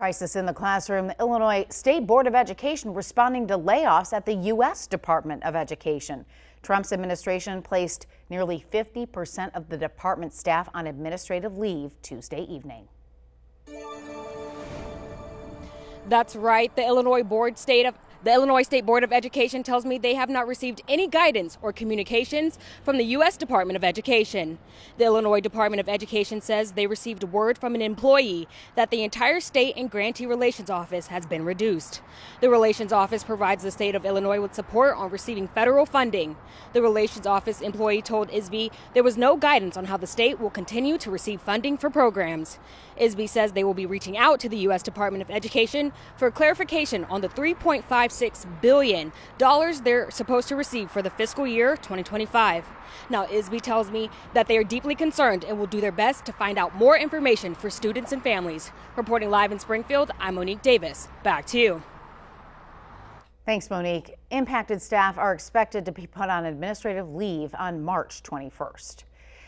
Crisis in the classroom. The Illinois State Board of Education responding to layoffs at the U.S. Department of Education. Trump's administration placed nearly 50% of the department staff on administrative leave Tuesday evening. That's right. The Illinois State Board of Education tells me they have not received any guidance or communications from the U.S. Department of Education. The Illinois Department of Education says they received word from an employee that the entire state and grantee relations office has been reduced. The relations office provides the state of Illinois with support on receiving federal funding. The relations office employee told ISBE there was no guidance on how the state will continue to receive funding for programs. ISBE says they will be reaching out to the U.S. Department of Education for clarification on the $3.56 billion they're supposed to receive for the fiscal year 2025. Now, ISBE tells me that they are deeply concerned and will do their best to find out more information for students and families. Reporting live in Springfield, I'm Monique Davis. Back to you. Thanks, Monique. Impacted staff are expected to be put on administrative leave on March 21st.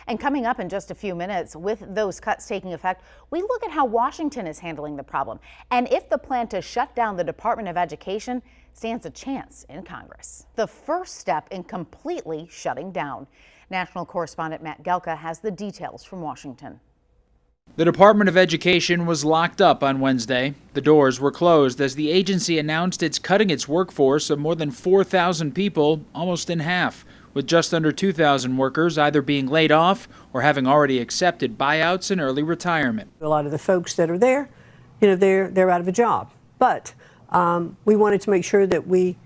And coming up in just a few minutes, with those cuts taking effect, we look at how Washington is handling the problem and if the plan to shut down the Department of Education stands a chance in Congress. The first step in completely shutting down. National correspondent Matt Gelka has the details from Washington. The Department of Education was locked up on Wednesday. The doors were closed as the agency announced it's cutting its workforce of more than 4,000 people, almost in half, with just under 2,000 workers either being laid off or having already accepted buyouts and early retirement. A lot of the folks that are there, they're out of a job. But we wanted to make sure that we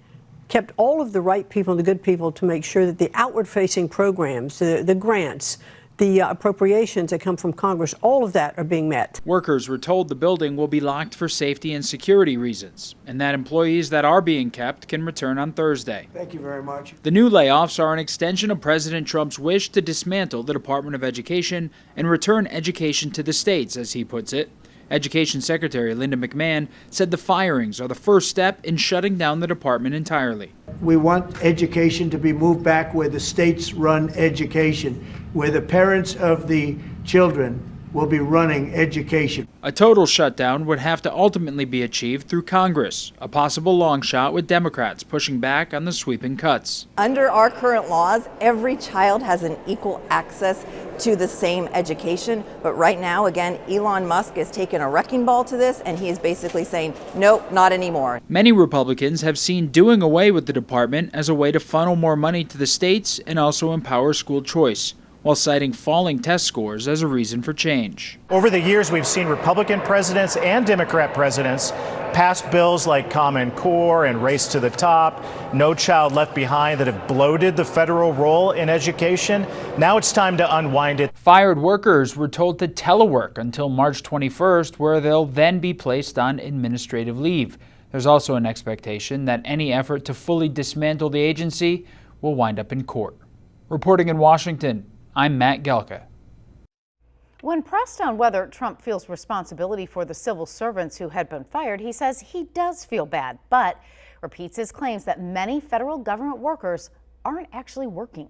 kept all of the right people and the good people to make sure that the outward-facing programs, the grants, the appropriations that come from Congress, all of that are being met. Workers were told the building will be locked for safety and security reasons, and that employees that are being kept can return on Thursday. Thank you very much. The new layoffs are an extension of President Trump's wish to dismantle the Department of Education and return education to the states, as he puts it. Education Secretary Linda McMahon said the firings are the first step in shutting down the department entirely. We want education to be moved back where the states run education, where the parents of the children will be running education. A total shutdown would have to ultimately be achieved through Congress, a possible long shot with Democrats pushing back on the sweeping cuts. Under our current laws, every child has an equal access to the same education. But right now, again, Elon Musk is taking a wrecking ball to this, and he is basically saying, nope, not anymore. Many Republicans have seen doing away with the department as a way to funnel more money to the states and also empower school choice, while citing falling test scores as a reason for change. Over the years, we've seen Republican presidents and Democrat presidents pass bills like Common Core and Race to the Top, No Child Left Behind, that have bloated the federal role in education. Now it's time to unwind it. Fired workers were told to telework until March 21st, where they'll then be placed on administrative leave. There's also an expectation that any effort to fully dismantle the agency will wind up in court. Reporting in Washington, I'm Matt Gelka. When pressed on whether Trump feels responsibility for the civil servants who had been fired, he says he does feel bad, but repeats his claims that many federal government workers aren't actually working.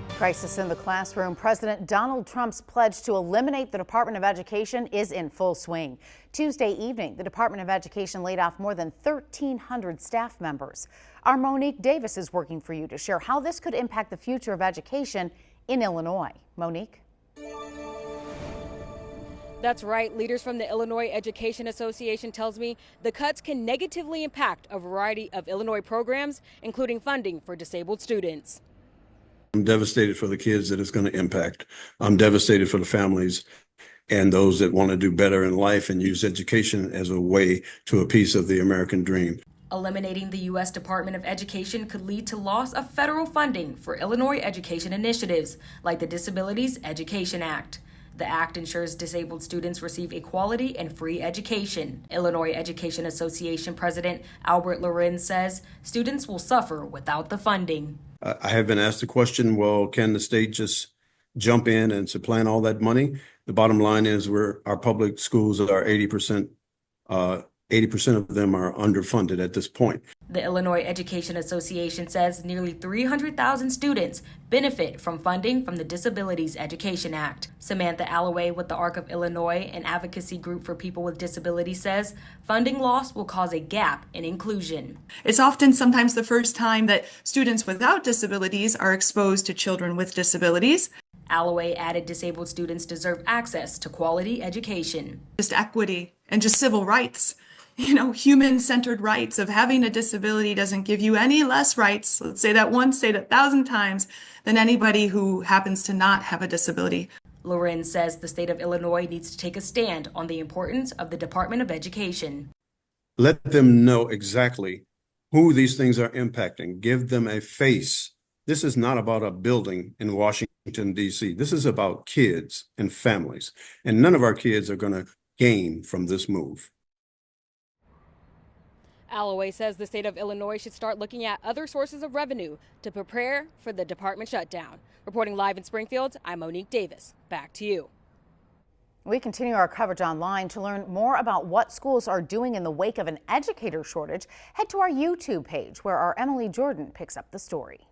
Crisis in the classroom. President Donald Trump's pledge to eliminate the Department of Education is in full swing. Tuesday evening, the Department of Education laid off more than 1,300 staff members. Our Monique Davis is working for you to share how this could impact the future of education in Illinois. Monique? That's right. Leaders from the Illinois Education Association tells me the cuts can negatively impact a variety of Illinois programs, including funding for disabled students. I'm devastated for the kids that it's going to impact. I'm devastated for the families and those that want to do better in life and use education as a way to a piece of the American dream. Eliminating the U.S. Department of Education could lead to loss of federal funding for Illinois education initiatives like the Disabilities Education Act. The act ensures disabled students receive a quality and free education. Illinois Education Association President Albert Lorenz says students will suffer without the funding. I have been asked the question, well, can the state just jump in and supplant all that money? The bottom line is our public schools are 80% 80% of them are underfunded at this point. The Illinois Education Association says nearly 300,000 students benefit from funding from the Disabilities Education Act. Samantha Alloway with the ARC of Illinois, an advocacy group for people with disabilities, says funding loss will cause a gap in inclusion. It's often sometimes the first time that students without disabilities are exposed to children with disabilities. Alloway added disabled students deserve access to quality education. Just equity and just civil rights. You know, human-centered rights of having a disability doesn't give you any less rights, let's say that once, say it 1,000 times, than anybody who happens to not have a disability. Loren says the state of Illinois needs to take a stand on the importance of the Department of Education. Let them know exactly who these things are impacting. Give them a face. This is not about a building in Washington, D.C. This is about kids and families. And none of our kids are going to gain from this move. Alloway says the state of Illinois should start looking at other sources of revenue to prepare for the department shutdown. Reporting live in Springfield, I'm Monique Davis. Back to you. We continue our coverage online. To learn more about what schools are doing in the wake of an educator shortage, head to our YouTube page where our Emily Jordan picks up the story.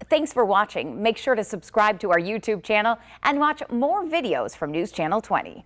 Thanks for watching. Make sure to subscribe to our YouTube channel and watch more videos from News Channel 20.